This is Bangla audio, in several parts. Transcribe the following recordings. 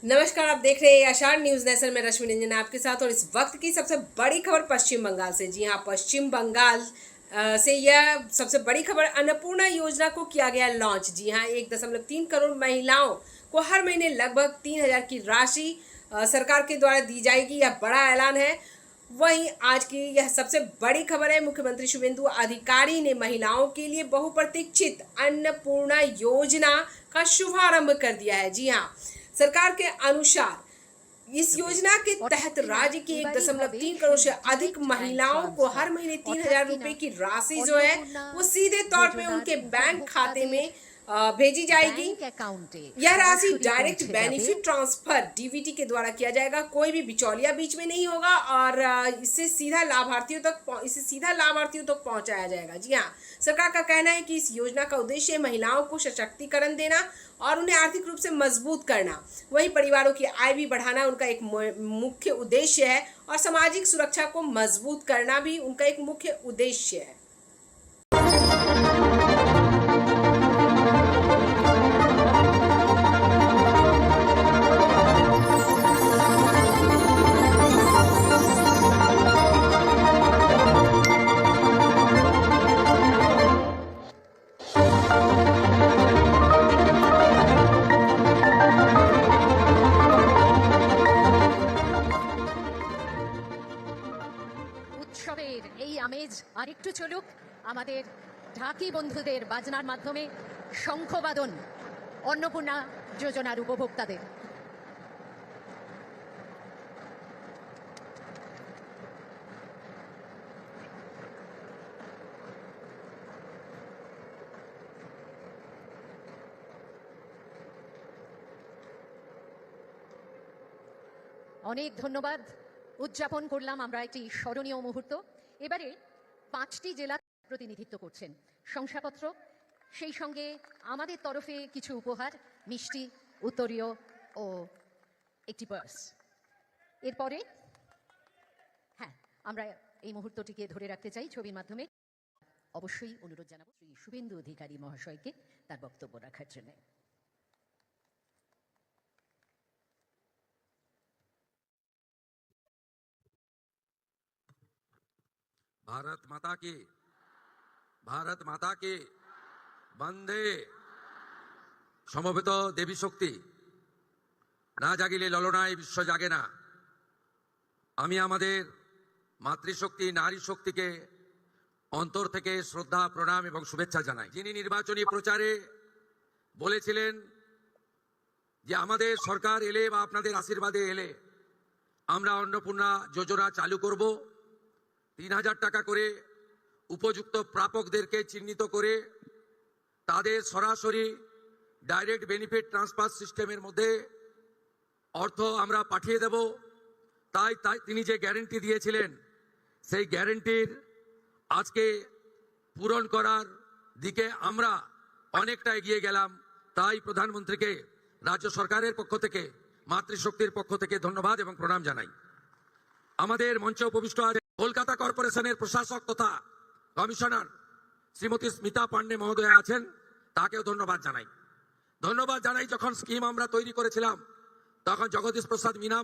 नमस्कार, आप देख रहे हैं आषाढ़ न्यूज नेशन में रश्मि रंजन आपके साथ। और इस वक्त की सबसे बड़ी खबर पश्चिम बंगाल से। जी हाँ, पश्चिम बंगाल से यह सबसे बड़ी खबर। अन्नपूर्णा योजना को किया गया लॉन्च। जी हाँ, 1.3 करोड़ महिलाओं को हर महीने लगभग 3,000 की राशि सरकार के द्वारा दी जाएगी। यह बड़ा ऐलान है। वहीं आज की यह सबसे बड़ी खबर है। मुख्यमंत्री शुभेंदु अधिकारी ने महिलाओं के लिए बहुप्रतीक्षित अन्नपूर्णा योजना का शुभारंभ कर दिया है। जी हाँ, सरकार के अनुसार इस योजना के तहत राज्य की 1.3 करोड़ से अधिक महिलाओं को हर महीने 3,000 रुपए की राशि जो है वो सीधे तौर पे उनके बैंक खाते में भेजी जाएगी। यह राशि डायरेक्ट बेनिफिट ट्रांसफर डीबीटी के द्वारा किया जाएगा। कोई भी बिचौलिया बीच में नहीं होगा और इसे सीधा लाभार्थियों तक पहुंचाया जाएगा। जी हाँ, सरकार का कहना है कि इस योजना का उद्देश्य महिलाओं को सशक्तिकरण देना और उन्हें आर्थिक रूप से मजबूत करना, वहीं परिवारों की आय भी बढ़ाना उनका एक मुख्य उद्देश्य है और सामाजिक सुरक्षा को मजबूत करना भी उनका एक मुख्य उद्देश्य है। উৎসবের এই আমেজ আরেকটু চলুক। আমাদের ঢাকি বন্ধুদের বাজনার মাধ্যমে শঙ্খবাদন অন্নপূর্ণা যোজনার উপভোক্তাদের। অনেক ধন্যবাদ। উদযাপন করলাম আমরা একটি স্মরণীয় মুহূর্ত। এবারে 5টি জেলা প্রতিনিধিত্ব করছেন শংসাপত্র, সেই সঙ্গে আমাদের তরফে কিছু উপহার, মিষ্টি, উত্তরীয় ও একটি পার্স। এরপরে হ্যাঁ, আমরা এই মুহূর্তটিকে ধরে রাখতে চাই ছবির মাধ্যমে। অবশ্যই অনুরোধ জানাবো শ্রী শুভেন্দু অধিকারী মহাশয়কে তার বক্তব্য রাখার জন্য। भारत माता की बंदे সমবেত দেবী শক্তি। না জাগিলে ললনায় বিশ্ব জাগে না। আমি আমাদের মাতৃশক্তি, নারী শক্তিকে অন্তর থেকে শ্রদ্ধা, প্রণাম এবং শুভেচ্ছা জানাই। যিনি নির্বাচনী প্রচারে বলেছিলেন যে আমাদের সরকার এলে বা আপনাদের আশীর্বাদে এলে আমরা অন্নপূর্ণা যোজনা চালু করব। 3,000 টাকা করে উপযুক্ত প্রাপকদেরকে চিহ্নিত করে তাদের সরাসরি ডাইরেক্ট বেনিফিট ট্রান্সফার সিস্টেমের মধ্যে অর্থ আমরা পাঠিয়ে দেব। তাই তিনি যে গ্যারান্টি দিয়েছিলেন সেই গ্যারান্টির আজকে পূরণ করার দিকে আমরা অনেকটা এগিয়ে গেলাম। তাই প্রধানমন্ত্রীকে রাজ্য সরকারের পক্ষ থেকে, মাতৃশক্তির পক্ষ থেকে ধন্যবাদ এবং প্রণাম জানাই। আমাদের মঞ্চে উপবিষ্ট আছে কলকাতা কর্পোরেশনের প্রশাসক তথা কমিশনার শ্রীমতী স্মিতা পান্ডে মহোদয়া আছেন, তাকেও ধন্যবাদ জানাই। যখন স্কিম আমরা তৈরি করেছিলাম তখন জগদীশ প্রসাদ মিনা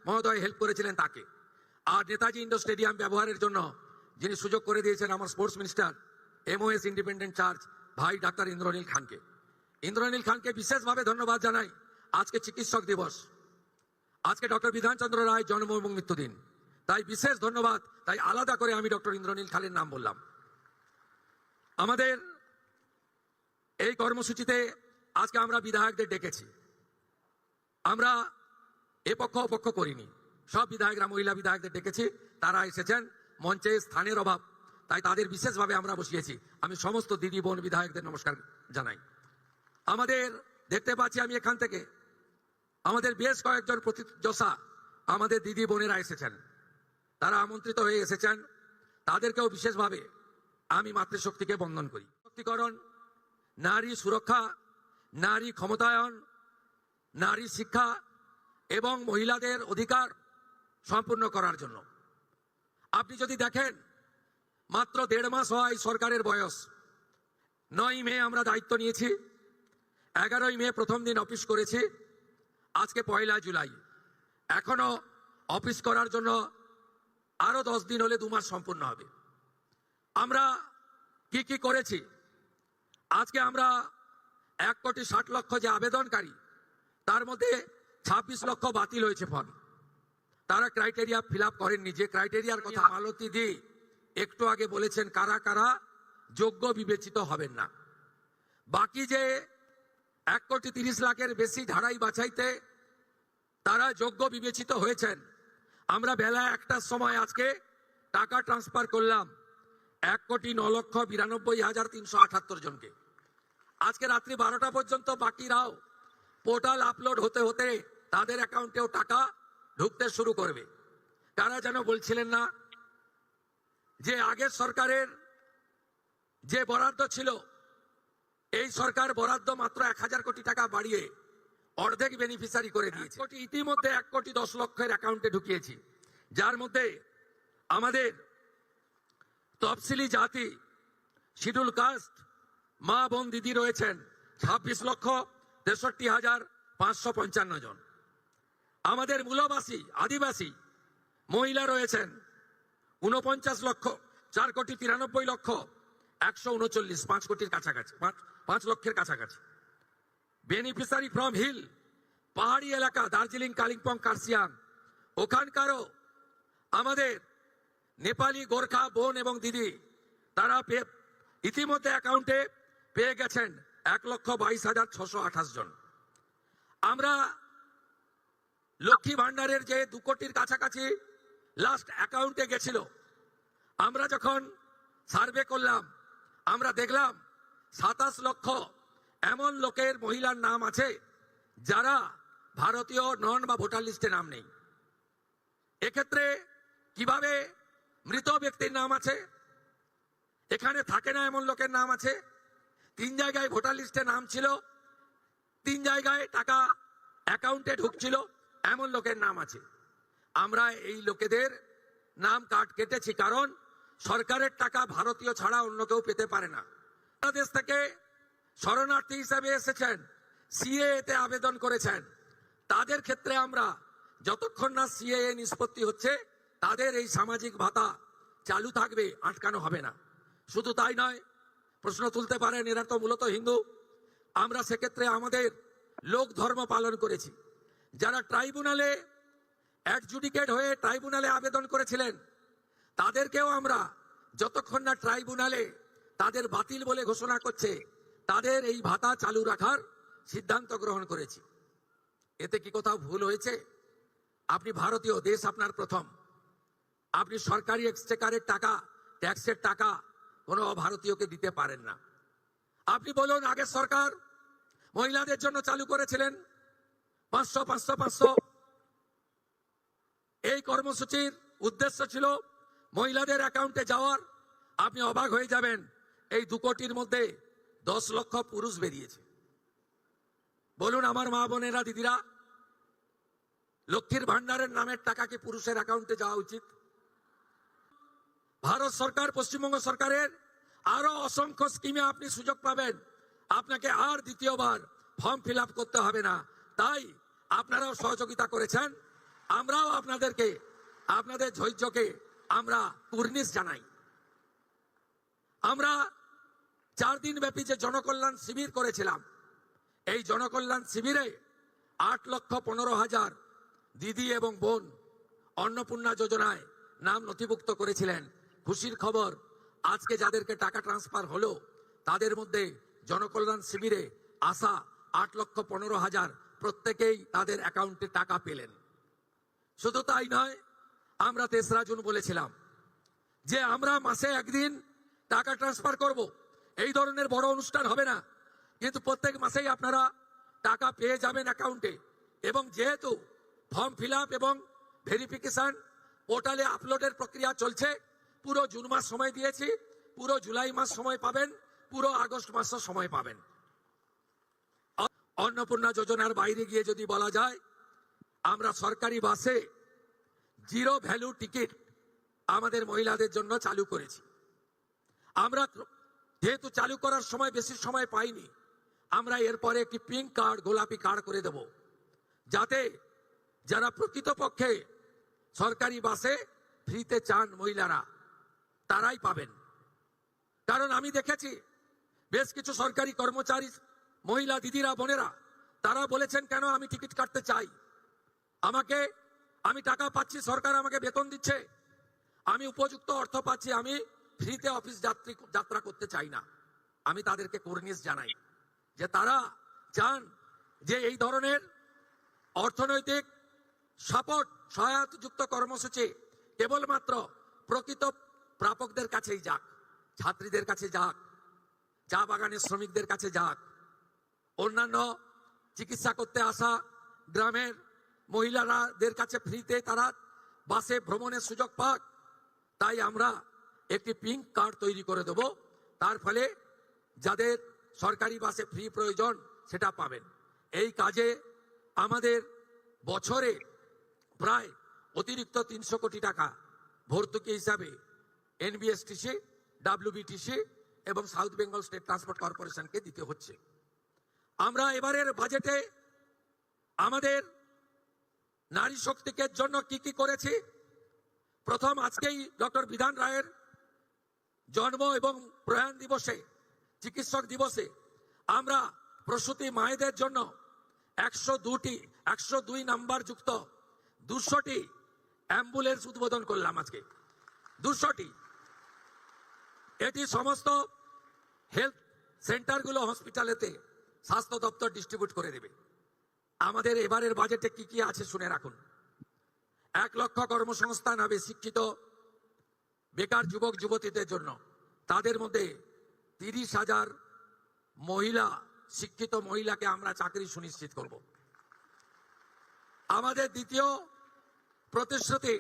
মহোদয় হেল্প করেছিলেন তাকে। আর নেতাজি ইন্ডোর স্টেডিয়াম ব্যবহারের জন্য যিনি সুযোগ করে দিয়েছেন আমার sports minister MOS independent charge ভাই ডাক্তার ইন্দ্রনীল খানকে বিশেষভাবে ধন্যবাদ জানাই। আজকে চিকিৎসক দিবস, আজকে ডক্টর বিধানচন্দ্র রায় জন্ম এবং মৃত্যুদিন, তাই বিশেষ ধন্যবাদ। তাই আলাদা করে আমি ডক্টর ইন্দ্রনীল খানের নাম বললাম। আমাদের এই কর্মসূচিতে আজকে আমরা বিধায়কদের ডেকেছি। আমরা এ পক্ষ অপক্ষ করিনি, সব বিধায়করা, মহিলা বিধায়কদের ডেকেছি। তারা এসেছেন। মঞ্চে স্থানের অভাব, তাই তাদের বিশেষভাবে আমরা বসিয়েছি। আমি সমস্ত দিদি বোন বিধায়কদের নমস্কার জানাই। আমাদের দেখতে পাচ্ছি আমি এখান থেকে আমাদের বেশ কয়েকজন প্রতিযোদ্ধা আমাদের দিদি বোনেরা এসেছেন, তারা আমন্ত্রিত হয়ে এসেছেন। তাদেরকেও বিশেষভাবে আমি মাতৃশক্তিকে বন্দন করি। শক্তিকরণ, নারী সুরক্ষা, নারী ক্ষমতায়ন, নারী শিক্ষা এবং মহিলাদের অধিকার সম্পূর্ণ করার জন্য আপনি যদি দেখেন মাত্র 1.5 মাস হয় সরকারের বয়স। 9ই মে আমরা দায়িত্ব নিয়েছি, 11ই মে প্রথম দিন অফিস করেছি। আজকে 1 জুলাই, এখনো অফিস করার জন্য আরো 10 দিন হলে 2 মাস সম্পূর্ণ হবে। আমরা কি কি করেছি? আজকে আমরা 1,60,00,000 যে আবেদনকারী, তার মধ্যে 26 লক্ষ বাতিল হয়েছে ফর্ম। তারা ক্রাইটেরিয়া ফিল আপ করেননি। যে ক্রাইটেরিয়ার কথা মালতী দি একটু আগে বলেছেন, কারা কারা যোগ্য বিবেচিত হবেন না। বাকি যে 1,30,00,000-এর বেশি ধারাই বাছাইতে তারা যোগ্য বিবেচিত হয়েছেন, আমরা বেলা 1টার সময় আজকে টাকা ট্রান্সফার করলাম 1,09,92,378 জনকে। আজকে রাত্রি 12টা পর্যন্ত বাকিরাও পোর্টাল আপলোড হতে হতে তাদের অ্যাকাউন্টেও টাকা ঢুকতে শুরু করবে। তারা যেন বলছিলেন না যে আগের সরকারের যে বরাদ্দ ছিল, এই সরকার বরাদ্দ মাত্র 1,000 কোটি টাকা বাড়িয়ে অর্ধেক বেনিফিশিয়ারি করে দিয়েছে। ইতিমধ্যে 1,10,00,000-এর অ্যাকাউন্টে ঢুকিয়েছি, যার মধ্যে আমাদের তফসিলি জাতি, শিডিউল কাস্ট মা বোন দিদি রয়েছেন 26,63,555 জন। আমাদের মূলবাসী আদিবাসী মহিলা রয়েছেন 49,04,93,139,139, 5 কোটির কাছাকাছি, 5 লক্ষের কাছাকাছি। বেনিফিশিয়ারি ফ্রম হিল, পাহাড়ি এলাকা, দার্জিলিং, কালিম্পং, কার্শিয়াং, ওখানকারও আমাদের নেপালি গোর্খা বোন এবং দিদি, তারা ইতিমধ্যে অ্যাকাউন্টে পেয়ে গেছেন 1,22,628 জন। আমরা লক্ষ্মী ভান্ডারের যে 2 কোটির কাছাকাছি লাস্ট অ্যাকাউন্টে গেছিল, আমরা যখন সার্ভে করলাম আমরা দেখলাম 27 লক্ষ এমন লোকের, মহিলার নাম আছে যারা ভারতীয় নন বা ভোটার লিস্টে নাম নেই। এক্ষেত্রে কিভাবে মৃত ব্যক্তির নাম আছে, এখানে থাকে না এমন লোকের নাম আছে, 3 জায়গায় ভোটার লিস্টে নাম ছিল, 3 জায়গায় টাকা অ্যাকাউন্টে ঢুকছিল, এমন লোকের নাম আছে। আমরা এই লোকেদের নাম কাট কেটেছি, কারণ সরকারের টাকা ভারতীয় ছাড়া অন্য কেউ পেতে পারে না। বাংলাদেশ থেকে শরণার্থী হিসেবে এসেছেন, সিএএ-তে আবেদন করেছেন, তাদের ক্ষেত্রে আমরা যতক্ষণ না সিএএ নিষ্পত্তি হচ্ছে তাদের এই সামাজিক ভাতা চালু থাকবে, আটকানো হবে না। শুধু তাই নয়, প্রশ্ন তুলতে পারেন এরা তো মূলত হিন্দু, আমরা সেক্ষেত্রে আমাদের লোক ধর্ম পালন করেছি। যারা ট্রাইব্যুনালে অ্যাডজুডিকেট হয়ে ট্রাইব্যুনালে আবেদন করেছিলেন, তাদেরকেও আমরা যতক্ষণ না ট্রাইব্যুনালে তাদের বাতিল বলে ঘোষণা করছে, তাদের এই ভাতা চালু রাখার সিদ্ধান্ত গ্রহণ করেছি। এতে কি কোথাও ভুল হয়েছে? আপনি ভারতীয়, দেশ আপনার প্রথম, আপনি সরকারি এক্সচেকারের টাকা, ট্যাক্সের টাকা কোনো ভারতীয়কে দিতে পারেন না। আপনি বলুন, আগের সরকার মহিলাদের জন্য চালু করেছিলেন 500 500 500। এই কর্মসূচির উদ্দেশ্য ছিল মহিলাদের অ্যাকাউন্টে যাওয়ার। আপনি অবাক হয়ে যাবেন, এই 2 কোটির মধ্যে 10 লক্ষ পুরুষ বেরিয়েছে। বলুন আমার মা বোনেরা, দিদিরা, লক্ষ্মীর ভান্ডারের নামের টাকা কি পুরুষের অ্যাকাউন্টে যাওয়া উচিত? ভারত সরকার, পশ্চিমবঙ্গ সরকারের আরো অসংখ্য স্কিমে আপনি সুযোগ পাবেন, আপনাকে আর দ্বিতীয়বার ফর্ম ফিল আপ করতে হবে না। তাই আপনারাও সহযোগিতা করেছেন, আমরাও আপনাদেরকে, আপনাদের ধৈর্যকে আমরা কুর্নিশ জানাই। আমরা 4 দিন ব্যাপী যে জনকল্যাণ শিবির করেছিলাম, এই জনকল্যাণ শিবিরে 8,15,000 দিদি এবং বোন অন্নপূর্ণা যোজনায় নাম নথিভুক্ত করেছিলেন। খুশির খবর, আজকে যাদেরকে টাকা ট্রান্সফার হলো তাদের মধ্যে জনকল্যাণ শিবিরে আসা 8,15,000 প্রত্যেকেই তাদের অ্যাকাউন্টে টাকা পেলেন। শুধু তাই নয়, আমরা 3রা জুন বলেছিলাম যে আমরা মাসে একদিন টাকা ট্রান্সফার করব। এই ধরনের বড় অনুষ্ঠান হবে না, কিন্তু প্রত্যেক মাসেই আপনারা টাকা পেয়ে যাবেন অ্যাকাউন্টে। এবং যেহেতু ফর্ম ফিল আপ এবং ভেরিফিকেশন পোর্টালে আপলোডের প্রক্রিয়া চলছে, পুরো জুন মাস সময় দিয়েছি, পুরো জুলাই মাস সময় পাবেন, পুরো আগস্ট মাসও সময় পাবেন। অন্নপূর্ণা যোজনার বাইরে গিয়ে যদি বলা যায়, আমরা সরকারি বাসে 0 ভ্যালু টিকিট আমাদের মহিলাদের জন্য চালু করেছি। আমরা যেহেতু চালু করার সময় বেশি সময় পাইনি, আমরা এরপরে একটি পিঙ্ক কার্ড, গোলাপি কার্ড করে দেব। যাতে যারা প্রকৃতপক্ষে সরকারি বাসে ফ্রিতে চান মহিলারা তারাই পাবেন। কারণ আমি দেখেছি বেশ কিছু সরকারি কর্মচারী মহিলা দিদিরা বোনেরা তারা বলেছেন, কেন আমি টিকিট কাটতে চাই, আমি টাকা পাচ্ছি, সরকার আমাকে বেতন দিচ্ছে, আমি উপযুক্ত অর্থ পাচ্ছি, আমি ফ্রিতে অফিস যাত্রা করতে চাই না। আমি তাদেরকে কর্নিশ জানাই যে তারা চান যে এই ধরনের অর্থনৈতিক সাপোর্ট সহায়তাযুক্ত কর্মসূচি কেবলমাত্র প্রকৃত প্রাপকদের কাছেই যাক, ছাত্রীদের কাছে যাক, চা বাগানের শ্রমিকদের কাছে যাক, অন্যান্য চিকিৎসা করতে আসা গ্রামের মহিলাদের কাছে ফ্রিতে তারা বাসে ভ্রমণের সুযোগ পাক। তাই আমরা একটি পিঙ্ক কার্ড তৈরি করে দেব, তার ফলে যাদের সরকারি বাসে ফ্রি প্রয়োজন সেটা পাবেন। এই কাজে আমাদের বছরে প্রায় অতিরিক্ত 300 কোটি টাকা ভর্তুকি হিসাবে এনবিএসটিসি, ডাব্লিউবিটিসি এবং সাউথ বেঙ্গল স্টেট ট্রান্সপোর্ট কর্পোরেশনকে দিতে হচ্ছে। আমরা এবারের বাজেটে আমাদের নারী শক্তিকে জন্য কি কি করেছি, প্রথম আজকেই ডক্টর বিধান রায়ের জন্ম এবং প্রয়াণ দিবসে, চিকিৎসক দিবসে আমরা প্রসূতি মায়েদের জন্য 102 নাম্বার যুক্ত 200টি অ্যাম্বুলেন্স উদ্বোধন করলাম আজকে। 200টি, এটি সমস্ত হেলথ সেন্টারগুলো হসপিটালেতে স্বাস্থ্য দপ্তর ডিস্ট্রিবিউট করে দেবে। আমাদের এবারের বাজেটে কি কি আছে শুনে রাখুন। 1 লক্ষ কর্মসংস্থান হবে শিক্ষিত বেকার যুবক যুবতীদের জন্য, তাদের মধ্যে 30,000 মহিলা, শিক্ষিত মহিলাকে আমরা চাকরি সুনিশ্চিত করব। আমাদের দ্বিতীয় প্রতিশ্রুতি,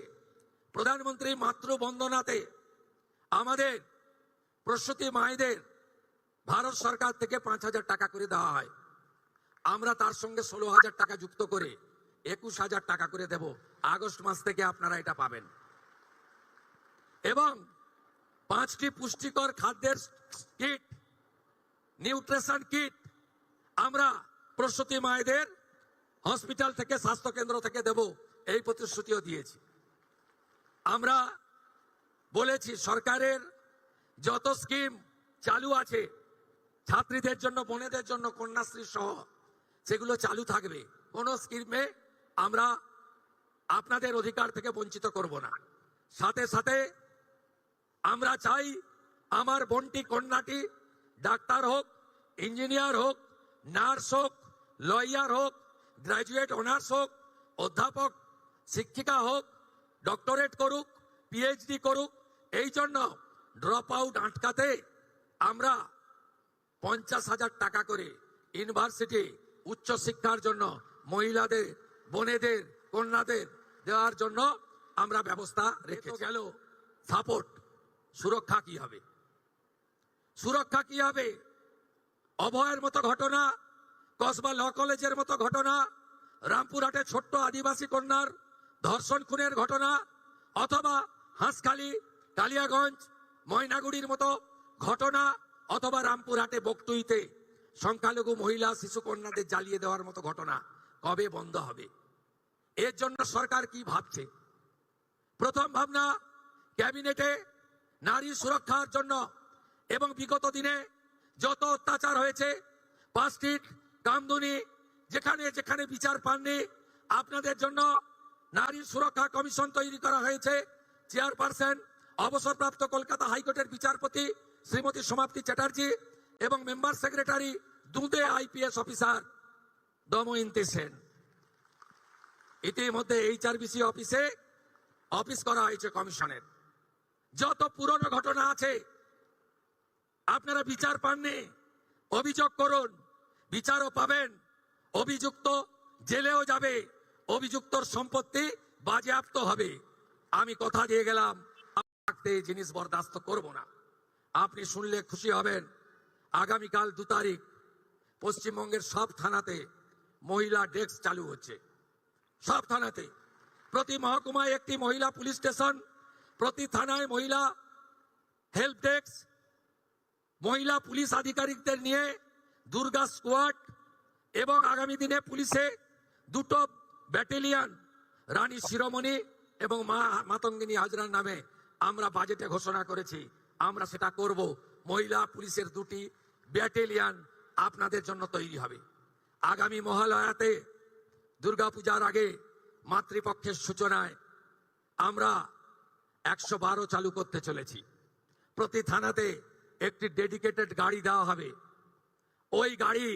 প্রধানমন্ত্রী মাতৃবন্দনাতে আমাদের প্রসূতি মায়েদের ভারত সরকার থেকে 5,000 টাকা করে দেওয়া হয়, আমরা তার সঙ্গে 16,000 টাকা যুক্ত করে 21,000 টাকা করে দেব। আগস্ট মাস থেকে আপনারা এটা পাবেন। এবং 5টি পুষ্টিকর খাদ্যের কিট, নিউট্রিশন কিট আমরা প্রসূতি মায়েদের হসপিটাল থেকে, স্বাস্থ্য কেন্দ্র থেকে দেব, এই প্রতিশ্রুতিও দিয়েছি। আমরা বলেছি সরকারের যত স্কিম চালু আছে ছাত্রীদের জন্য, বোনেদের জন্য, কন্যাশ্রী সহ সেগুলো চালু থাকবে। কোন স্কিমে আমরা আপনাদের অধিকার থেকে বঞ্চিত করব না। সাথে সাথে আমরা চাই আমার বোনটি কন্যাটি ডাক্তার হোক, ইঞ্জিনিয়ার হোক, নার্স হোক, লয়ার হোক, গ্রাজুয়েট অনার্স হোক, অধ্যাপক শিক্ষিকা হোক, ডক্টরেট করুক, পিএইচডি করুক। এই জন্য ড্রপ আউট আটকাতে আমরা 50,000 টাকা করে ইউনিভার্সিটি উচ্চশিক্ষার জন্য মহিলাদের, বোনেদের, কন্যাদের দেওয়ার জন্য আমরা ব্যবস্থা রেখে গেল। সাপোর্ট, সুরক্ষা কি হবে? সুরক্ষা কি হবে? অভয়ের মতো ঘটনা, কসবা ল কলেজের মতো ঘটনা, রামপুরহাটে ছোট্ট আদিবাসী কন্যার ধর্ষণ খুনের ঘটনা, অথবা হাঁসখালি, কালিয়াগঞ্জ, ময়নাগুড়ির মতো ঘটনা, অথবা রামপুরহাটে বকটুইতে সংখ্যালঘু মহিলা শিশু কন্যাদের জ্বালিয়ে দেওয়ার মতো ঘটনা কবে বন্ধ হবে? এর জন্য সরকার কি ভাবছে? প্রথম ভাবনা, ক্যাবিনেটে নারী সুরক্ষার জন্য এবং বিগত দিনে যত অত্যাচার হয়েছে, পাঁচটিট, কামদুনি, যেখানে যেখানে বিচার পাননি, আপনাদের জন্য নারী সুরক্ষা কমিশন তৈরি করা হয়েছে। চেয়ারপারসন অবসরপ্রাপ্ত কলকাতা হাইকোর্টের বিচারপতি শ্রীমতী সমাপ্তি চ্যাটার্জি এবং মেম্বার সেক্রেটারি দুদে আইপিএস অফিসার দময়ন্তী সেন। ইতিমধ্যে এইচআরবিসি অফিসে অফিস করা হয়েছে কমিশনের। যত পুরনো ঘটনা আছে, আপনারা বিচার পাননি, অভিযোগ করুন, বিচারও পাবেন, অভিযুক্ত জেলেও যাবে, অভিযুক্তর সম্পত্তি বাজেয়াপ্ত হবে। আমি কথা দিয়ে গেলাম, এই জিনিস বরদাস্ত করব না। আপনি শুনলে খুশি হবেন, আগামীকাল 2 তারিখ পশ্চিমবঙ্গের সব থানাতে মহিলা ডেস্ক চালু হচ্ছে। সব থানাতে, প্রতি মহকুমায় একটি মহিলা পুলিশ স্টেশন, প্রতি থানায় মহিলা হেল্প ডেস্ক, মহিলা পুলিশ আধিকারিকদের নিয়ে দুর্গা স্কোয়াড, এবং আগামী দিনে পুলিশে 2টো ব্যাটালিয়ন রানী শিরোমণি এবং মা মাতঙ্গিনী হাজরার নামে আমরা বাজেটে ঘোষণা করেছি। আমরা সেটা করব। মহিলা পুলিশের 2টি ব্যাটালিয়ন আপনাদের জন্য তৈরি হবে। আগামী মহালয়াতে দুর্গাপূজার আগে মাতৃপক্ষের সূচনায় আমরা 112 চালু করতে চলেছি। প্রতি থানাতে একটি ডেডিকেটেড গাড়ি দেওয়া হবে। ওই গাড়ি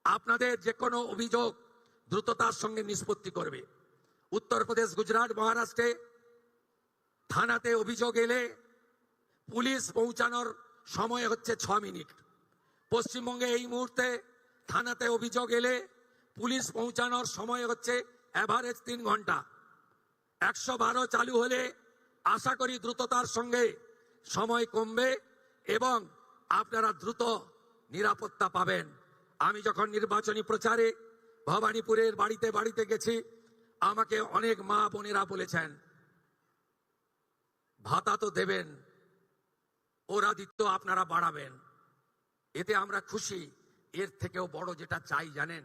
আপনাদের যে কোনো অভিযোগ দ্রুততার সঙ্গে নিষ্পত্তি করবে। উত্তরপ্রদেশ, গুজরাট, মহারাষ্ট্রে থানাতে অভিযোগ এলে পুলিশ পৌঁছানোর সময় হচ্ছে 6 মিনিট। পশ্চিমবঙ্গে এই মুহূর্তে থানাতে অভিযোগ এলে পুলিশ পৌঁছানোর সময় হচ্ছে এভারেজ 3 ঘন্টা। 112 চালু হলে আশা করি দ্রুততার সঙ্গে সময় কমবে এবং আপনারা দ্রুত নিরাপত্তা পাবেন। আমি যখন নির্বাচনী প্রচারে ভবানীপুরের বাড়িতে বাড়িতে গেছি, আমাকে অনেক মা বোনেরা বলেছেন ভাতা তো দেবেন, ওরা দিত আপনারা বাড়াবেন। এতে আমরা খুশি। এর থেকেও বড় যেটা চাই জানেন,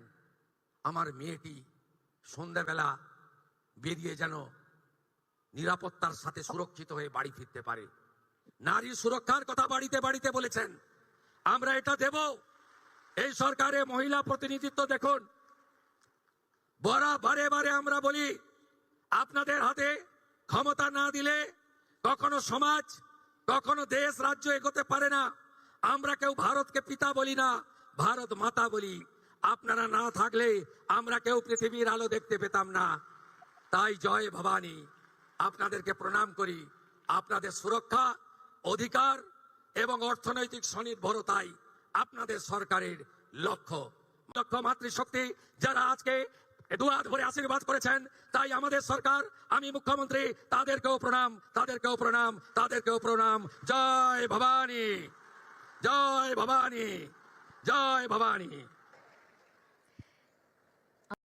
আমার মেয়েটি সন্ধ্যাবেলা বেরিয়ে যেন নিরাপত্তার সাথে সুরক্ষিত হয়ে বাড়ি ফিরতে পারে। নারী সুরক্ষার কথা বাড়িতে বাড়িতে বলেছেন, আমরা এটা দেব। এই সরকারে মহিলা প্রতিনিধিত্ব দেখুন। বারে বারে আমরা বলি আপনাদের হাতে ক্ষমতা না দিলে কখনো সমাজ, কখনো দেশ, রাজ্য এগোতে পারে না। আমরা কেউ ভারতকে পিতা বলি না, ভারত মাতা বলি। আপনারা না থাকলে আমরা কেউ পৃথিবীর আলো দেখতে পেতাম না। তাই জয় ভবানী, আপনাদেরকে প্রণাম করি। আপনাদের সুরক্ষা, অধিকার এবং অর্থনৈতিক স্বনির্ভরতাই আপনাদের সরকারের লক্ষ্য। মাতৃশক্তি যারা আজকে দুহাত ভরে আশীর্বাদ করেছেন, তাই আমাদের সরকার, আমি মুখ্যমন্ত্রী, তাদেরকেও প্রণাম, তাদেরকেও প্রণাম, তাদেরকেও প্রণাম। জয় ভবানী, জয় ভবানী, জয় ভবানী।